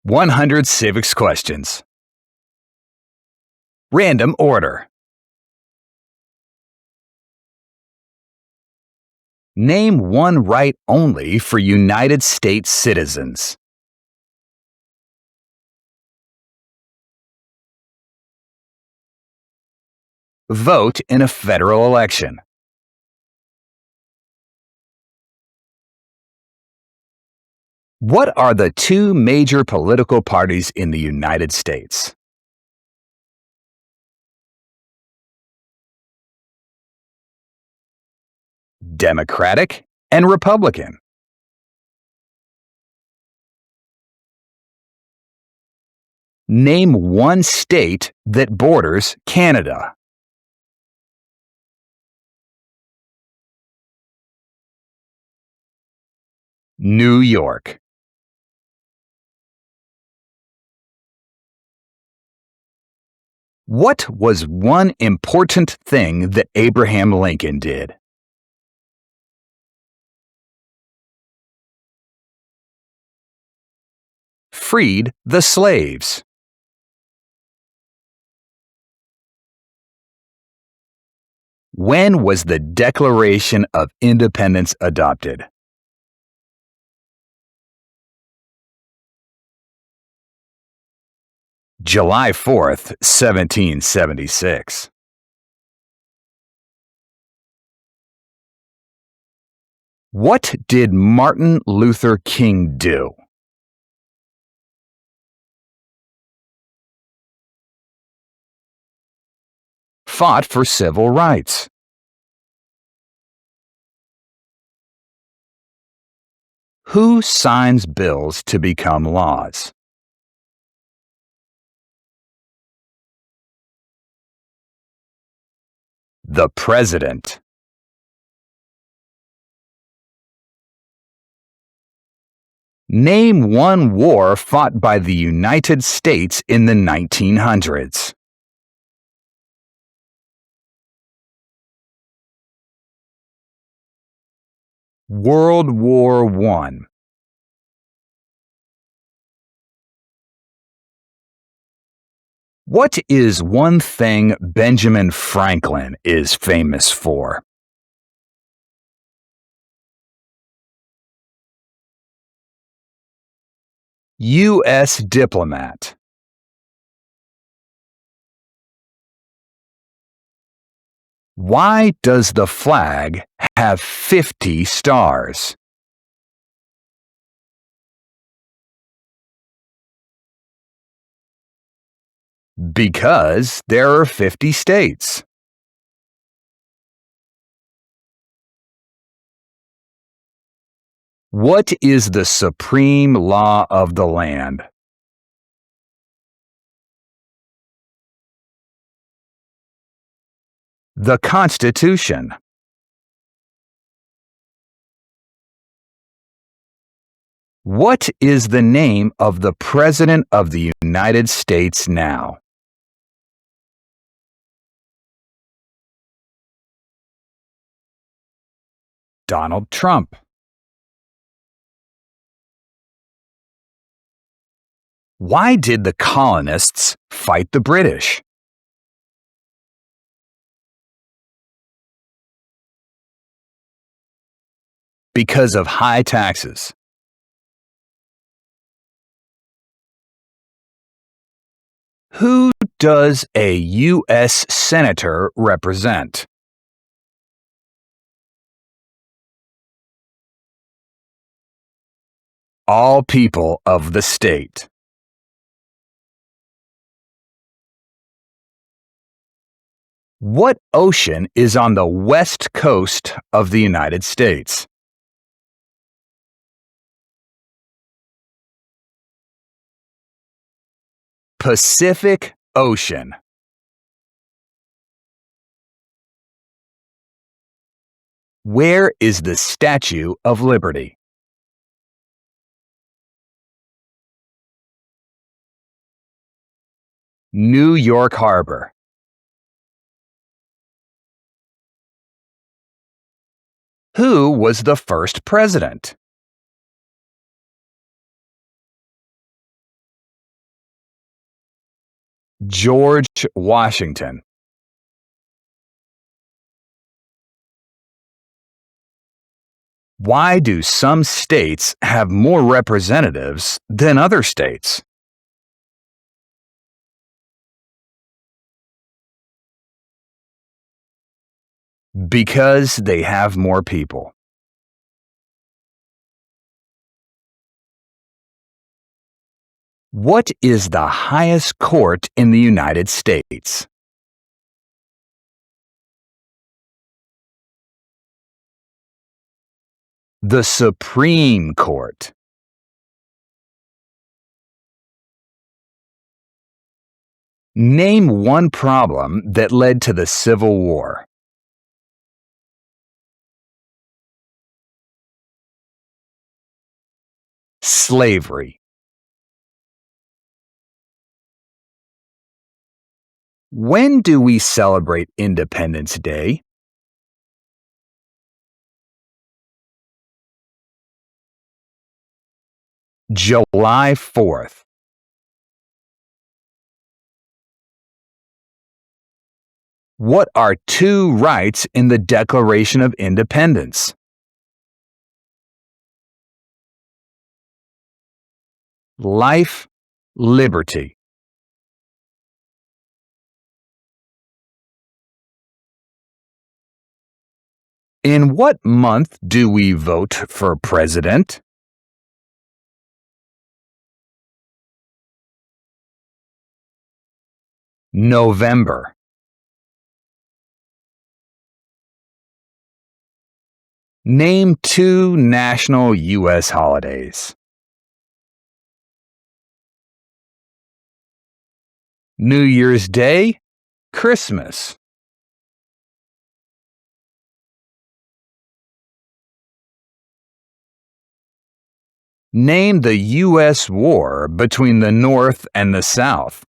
100 Civics Questions. Random order. Name one right only for United States citizens. Vote in a federal election. What are the two major political parties in the United States? Democratic and Republican. Name one state that borders Canada. New York. What was one important thing that Abraham Lincoln did? Freed the slaves. When was the Declaration of Independence adopted? July 4th, 1776. What did Martin Luther King do? Fought for civil rights. Who signs bills to become laws? The President. Name one war fought by the United States in the 1900s. World War I. What is one thing Benjamin Franklin is famous for? U.S. diplomat. Why does the flag have 50 stars? Because there are 50 states. What is the supreme law of the land? The Constitution. What is the name of the President of the United States now? Donald Trump. Why did the colonists fight the British? Because of high taxes. Who does a U.S. Senator represent? All people of the state. What ocean is on the west coast of the United States? Pacific Ocean. Where is the Statue of Liberty? New York Harbor. Who was the first president? George Washington. Why do some states have more representatives than other states? Because they have more people. What is the highest court in the United States? The Supreme Court. Name one problem that led to the Civil War. Slavery. When do we celebrate Independence Day? July 4th. What are two rights in the Declaration of Independence? Life, liberty. In what month do we vote for president? November. Name two national U.S. holidays. New Year's Day, Christmas. Name the U.S. war between the North and the South.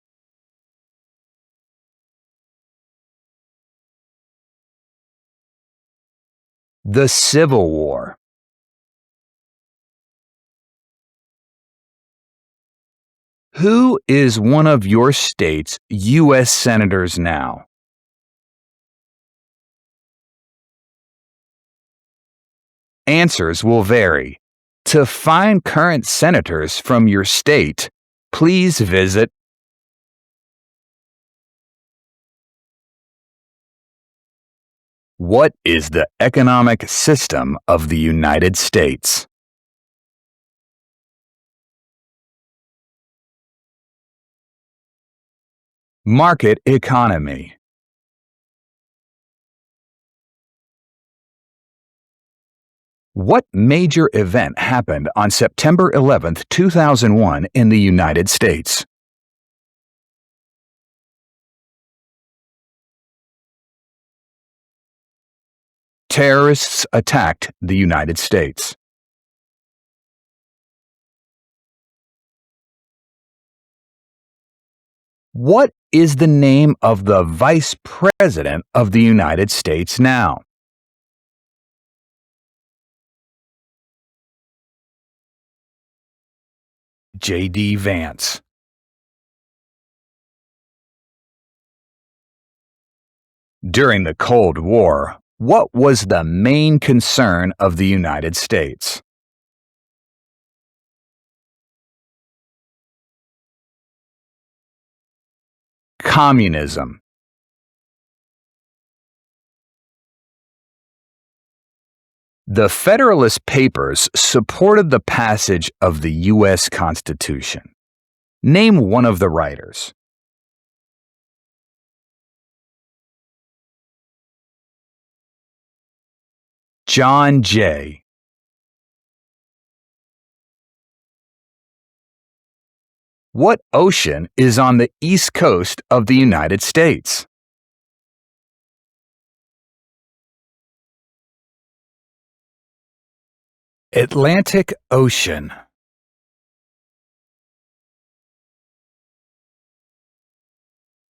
The Civil War. Who is one of your state's U.S. senators now? Answers will vary. To find current senators from your state, please visit What is the economic system of the United States? Market economy. What major event happened on September 11, 2001 in the United States? Terrorists attacked the United States. What is the name of the Vice President of the United States now? J.D. Vance. During the Cold War, what was the main concern of the United States? Communism. The Federalist Papers supported the passage of the U.S. Constitution. Name one of the writers. John Jay. What ocean is on the east coast of the United States? Atlantic Ocean.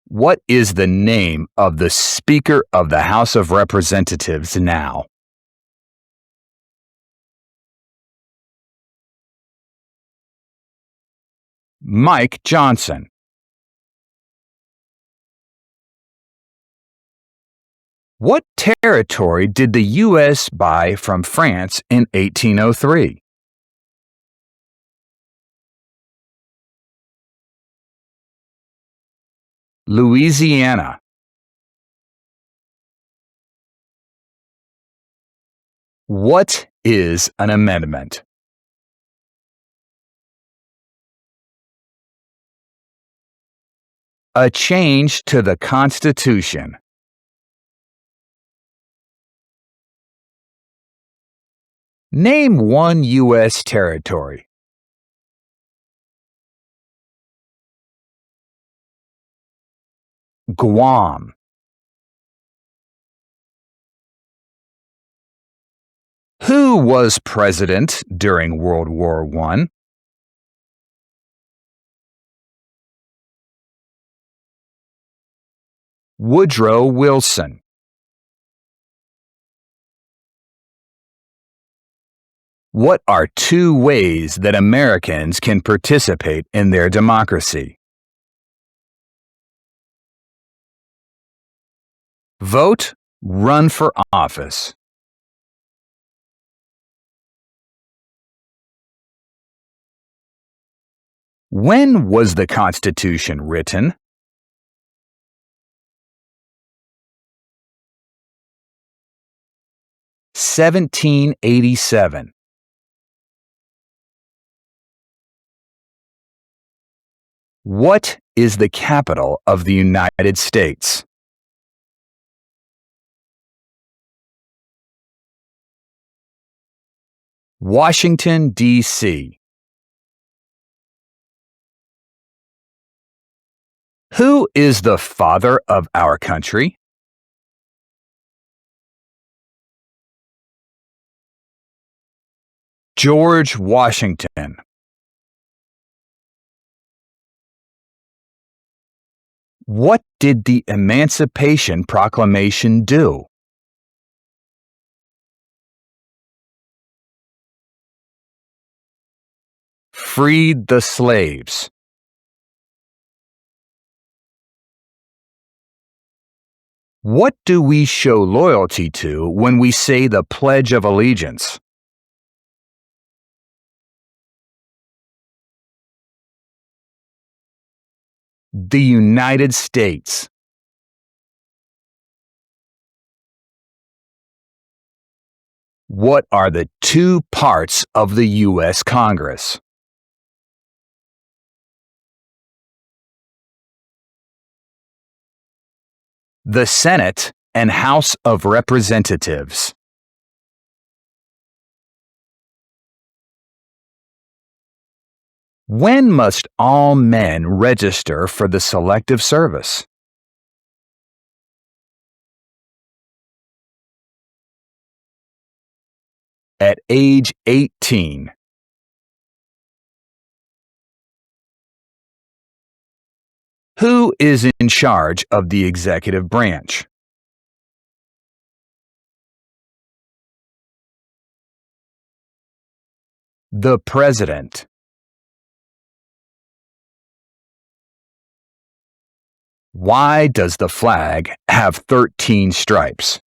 What is the name of the Speaker of the House of Representatives now? Mike Johnson. What territory did the U.S. buy from France in 1803? Louisiana. What is an amendment? A change to the Constitution. Name one U.S. territory. Guam. Who was president during World War I? Woodrow Wilson. What are two ways that Americans can participate in their democracy? Vote, run for office. When was the Constitution written? (1787). What is the capital of the United States? Washington, D.C. Who is the father of our country? George Washington. What did the Emancipation Proclamation do? Freed the slaves. What do we show loyalty to when we say the Pledge of Allegiance? The United States. What are the two parts of the U.S. Congress? The Senate and House of Representatives. When must all men register for the Selective Service? At age 18. Who is in charge of the executive branch? The President. Why does the flag have 13 stripes?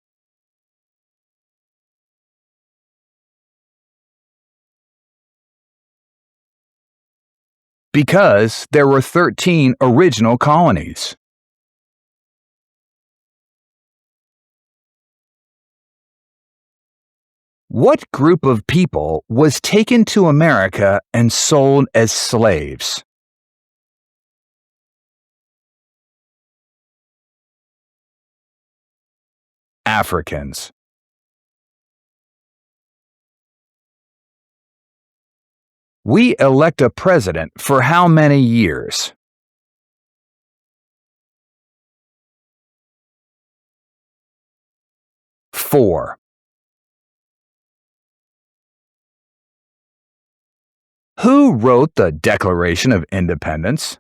Because there were 13 original colonies. What group of people was taken to America and sold as slaves? Africans. We elect a president for how many years? 4. Who wrote the Declaration of Independence?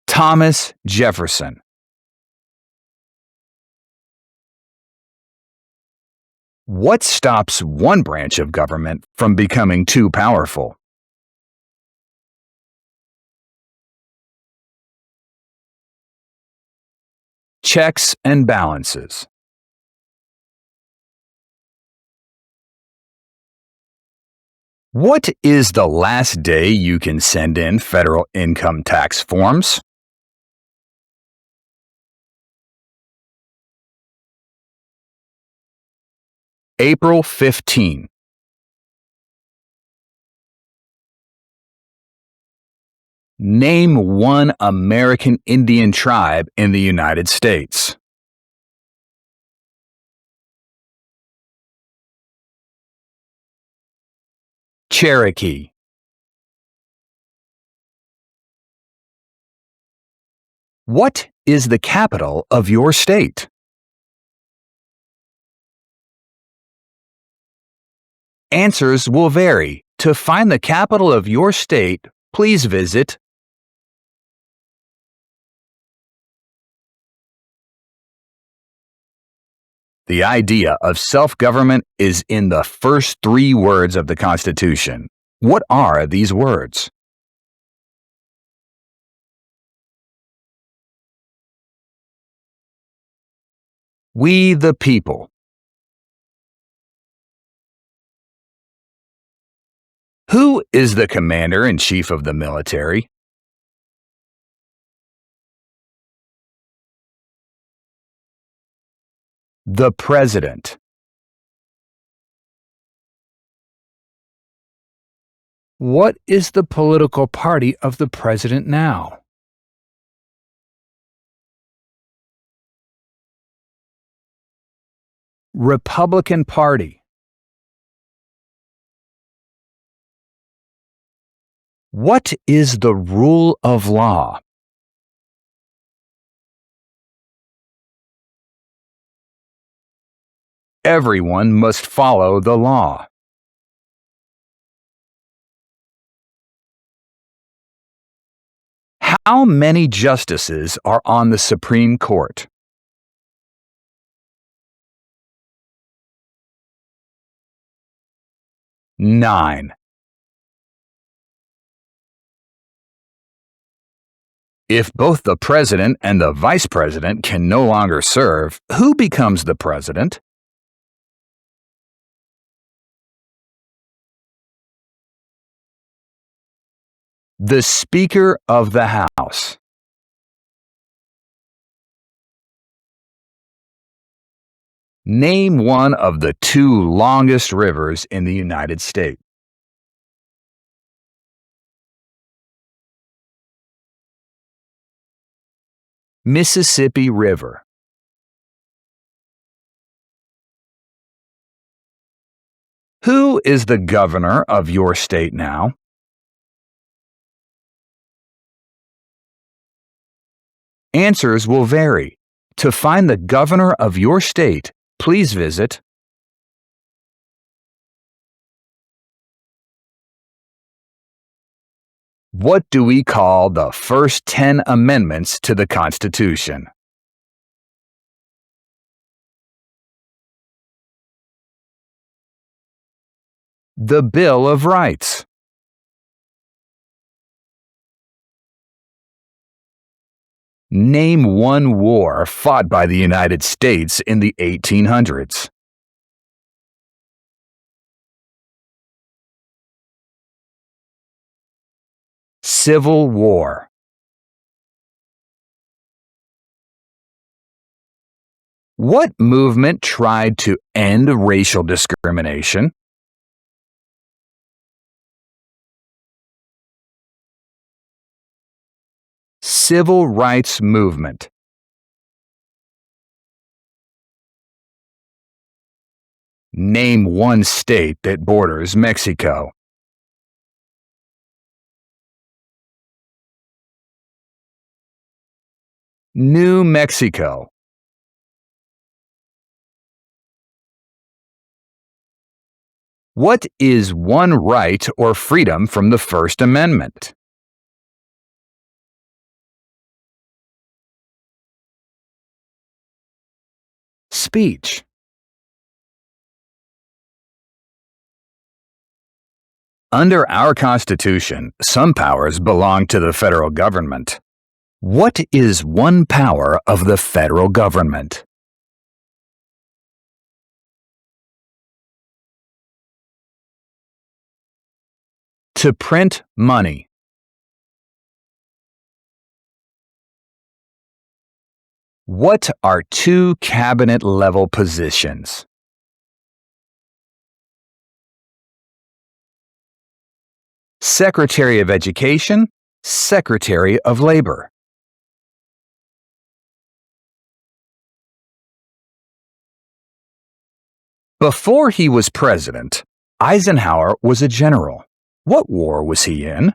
Thomas Jefferson. What stops one branch of government from becoming too powerful? checks and balances. What is the last day you can send in federal income tax forms? April 15. Name one American Indian tribe in the United States. Cherokee. What is the capital of your state? Answers will vary. To find the capital of your state, please visit The idea of self-government is in the first 3 words of the Constitution. What are these words? We the people. Who is the commander-in-chief of the military? The president. What is the political party of the president now? Republican Party. What is the rule of law? Everyone must follow the law. How many justices are on the Supreme Court? 9. If both the president and the vice president can no longer serve, who becomes the president? The Speaker of the House. Name one of the 2 longest rivers in the United States. Mississippi River. Who is the governor of your state now? Answers will vary. To find the governor of your state, please visit What do we call the first 10 amendments to the Constitution? The Bill of Rights. Name one war fought by the United States in the 1800s. Civil War. What movement tried to end racial discrimination? Civil Rights Movement. Name one state that borders Mexico. New Mexico. What is one right or freedom from the First Amendment? Speech. Under our Constitution, some powers belong to the federal government. What is one power of the federal government? To print money. What are two cabinet-level positions? Secretary of Education, Secretary of Labor. Before he was president, Eisenhower was a general. What war was he in?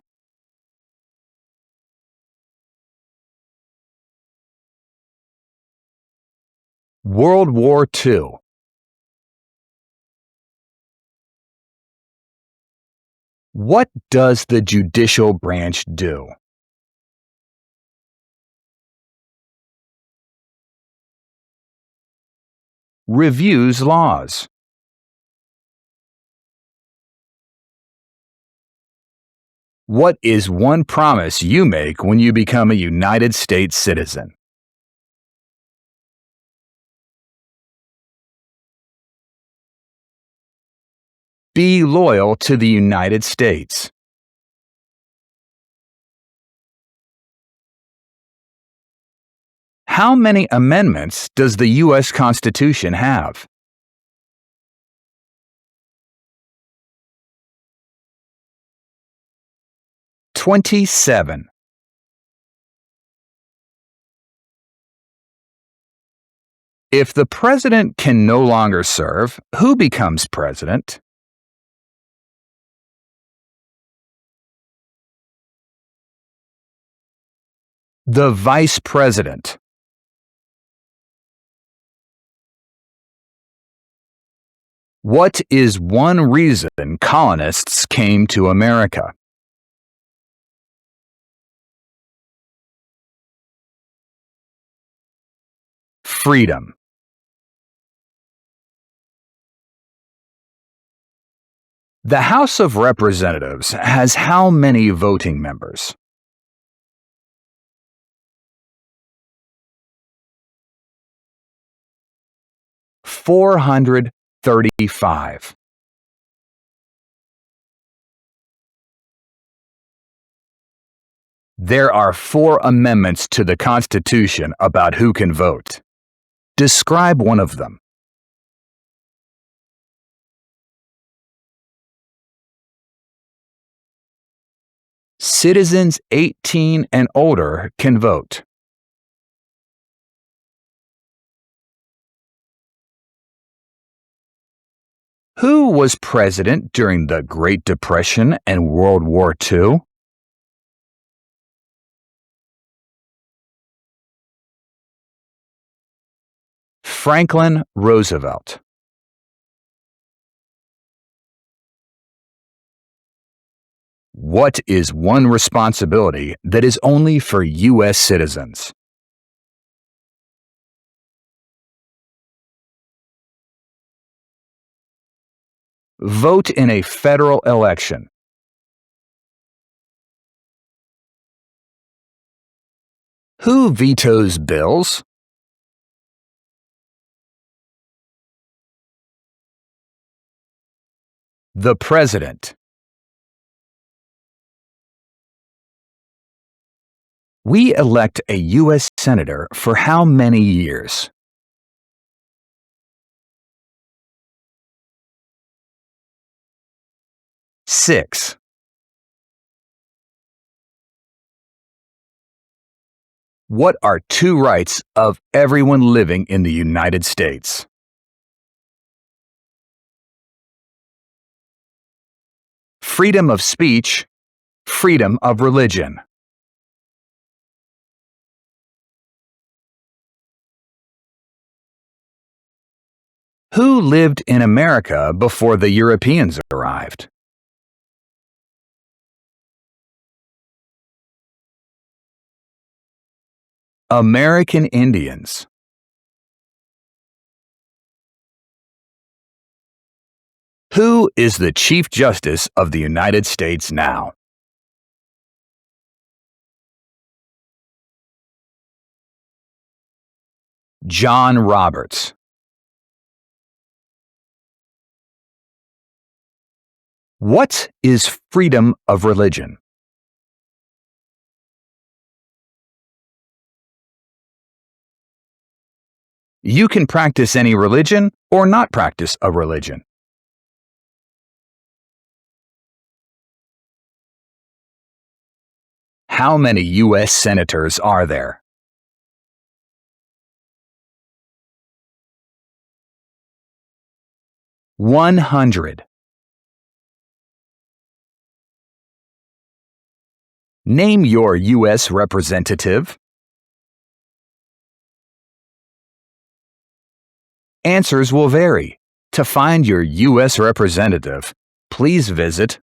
World War II. What does the judicial branch do? Reviews laws. What is one promise you make when you become a United States citizen? Be loyal to the United States. How many amendments does the U.S. Constitution have? 27. If the president can no longer serve, who becomes president? The vice president. What is one reason colonists came to America? Freedom. The House of Representatives has how many voting members? 435. There are 4 amendments to the Constitution about who can vote. Describe one of them. Citizens 18 and older can vote. Who was president during the Great Depression and World War II? Franklin Roosevelt. What is one responsibility that is only for U.S. citizens? Vote in a federal election. Who vetoes bills? The President. We elect a U.S. Senator for how many years? 6. What are 2 rights of everyone living in the United States? Freedom of speech, freedom of religion. Who lived in America before the Europeans arrived? American Indians. Who is the Chief Justice of the United States now? John Roberts. What is freedom of religion? You can practice any religion or not practice a religion. How many U.S. senators are there? "100. Name your U.S. representative. Answers will vary. To find your U.S. representative, please visit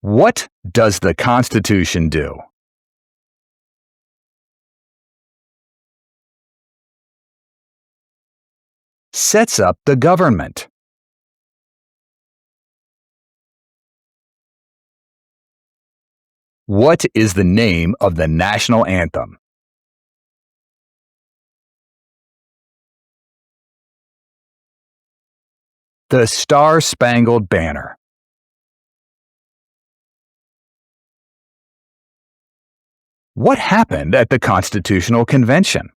What does the Constitution do? Sets up the government. What is the name of the national anthem? The Star-Spangled Banner. What happened at the Constitutional Convention?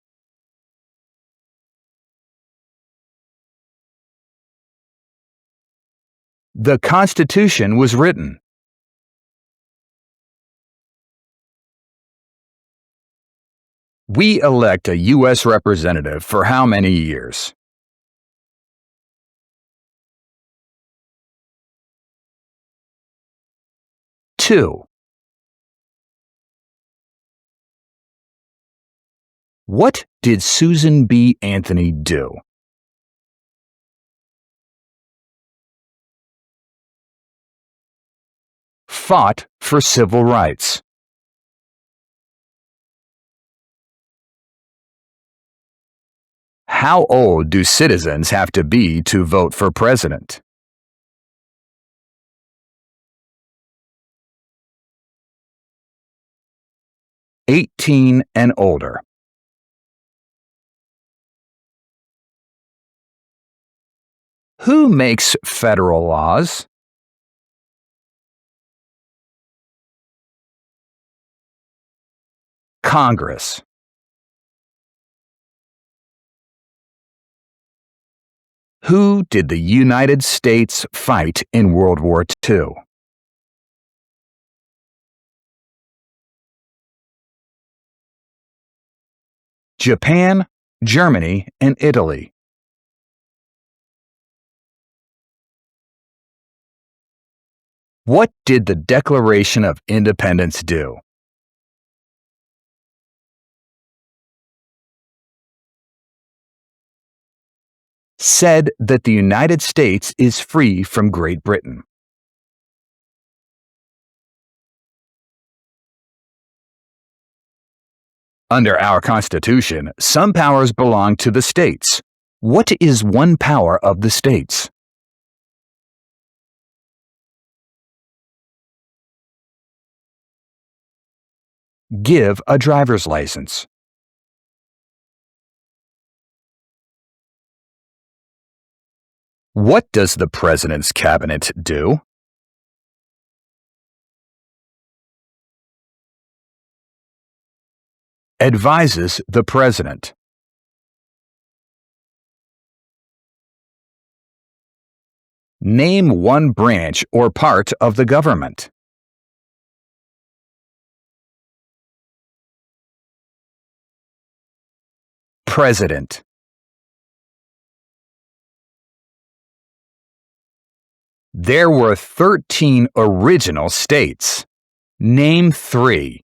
The Constitution was written. We elect a U.S. representative for how many years? 2. What did Susan B. Anthony do? Fought for civil rights. How old do citizens have to be to vote for president? 18 and older. Who makes federal laws? Congress. Who did the United States fight in World War II? Japan, Germany, and Italy. What did the Declaration of Independence do? Said that the United States is free from Great Britain. Under our Constitution, some powers belong to the states. What is one power of the states? Give a driver's license. What does the President's Cabinet do? Advises the President. Name one branch or part of the government. President. There were 13 original states. Name 3.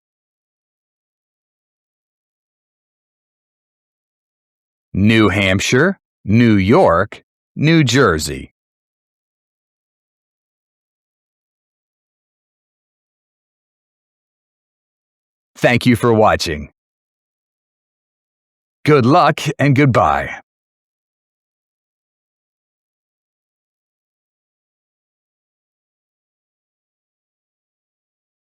New Hampshire, New York, New Jersey. Thank you for watching. Good luck and goodbye.